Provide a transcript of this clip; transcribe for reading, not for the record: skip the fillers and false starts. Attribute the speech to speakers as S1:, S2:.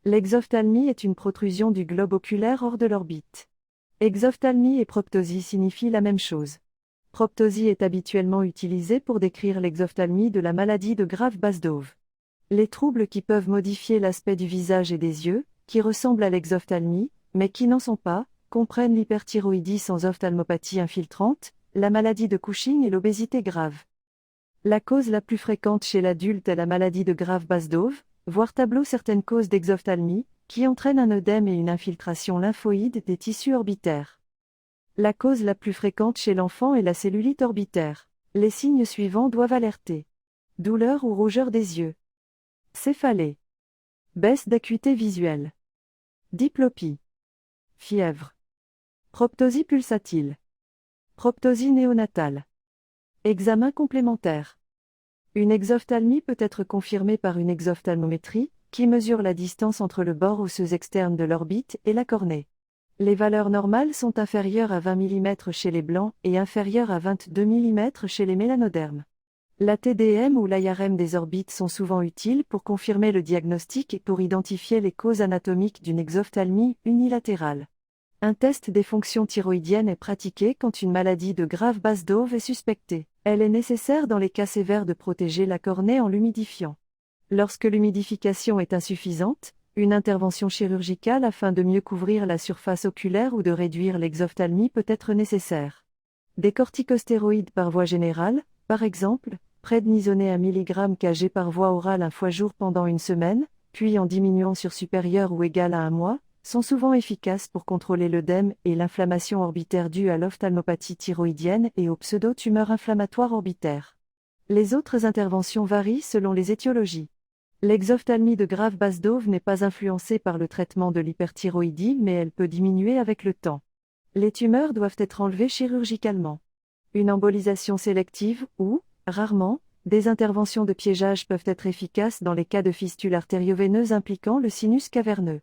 S1: L'exophtalmie est une protrusion du globe oculaire hors de l'orbite. Exophtalmie et proptosie signifient la même chose. Proptosie est habituellement utilisée pour décrire l'exophtalmie de la maladie de Basedow. Les troubles qui peuvent modifier l'aspect du visage et des yeux, qui ressemblent à l'exophtalmie, mais qui n'en sont pas, comprennent l'hyperthyroïdie sans ophtalmopathie infiltrante, la maladie de Cushing et l'obésité grave. La cause la plus fréquente chez l'adulte est la maladie de Basedow, voir tableau certaines causes d'exophtalmie, qui entraînent un œdème et une infiltration lymphoïde des tissus orbitaires. La cause la plus fréquente chez l'enfant est la cellulite orbitaire. Les signes suivants doivent alerter. Douleur ou rougeur des yeux. Céphalée. Baisse d'acuité visuelle. Diplopie. Fièvre. Proptosie pulsatile. Proptosie néonatale. Examen complémentaire. Une exophtalmie peut être confirmée par une exophtalmométrie, qui mesure la distance entre le bord osseux externe de l'orbite et la cornée. Les valeurs normales sont inférieures à 20 mm chez les blancs et inférieures à 22 mm chez les mélanodermes. La TDM ou l'IRM des orbites sont souvent utiles pour confirmer le diagnostic et pour identifier les causes anatomiques d'une exophtalmie unilatérale. Un test des fonctions thyroïdiennes est pratiqué quand une maladie de Basedow est suspectée. Elle est nécessaire dans les cas sévères de protéger la cornée en l'humidifiant. Lorsque l'humidification est insuffisante, une intervention chirurgicale afin de mieux couvrir la surface oculaire ou de réduire l'exophtalmie peut être nécessaire. Des corticostéroïdes par voie générale, par exemple, prednisone 1 mg kg par voie orale 1 fois jour pendant une semaine, puis en diminuant sur supérieur ou égal à 1 mois, sont souvent efficaces pour contrôler l'œdème et l'inflammation orbitaire due à l'ophtalmopathie thyroïdienne et aux pseudo-tumeurs inflammatoires orbitaires. Les autres interventions varient selon les étiologies. L'exophtalmie de Basedow n'est pas influencée par le traitement de l'hyperthyroïdie, mais elle peut diminuer avec le temps. Les tumeurs doivent être enlevées chirurgicalement. Une embolisation sélective ou, rarement, des interventions de piégeage peuvent être efficaces dans les cas de fistules artério-veineuses impliquant le sinus caverneux.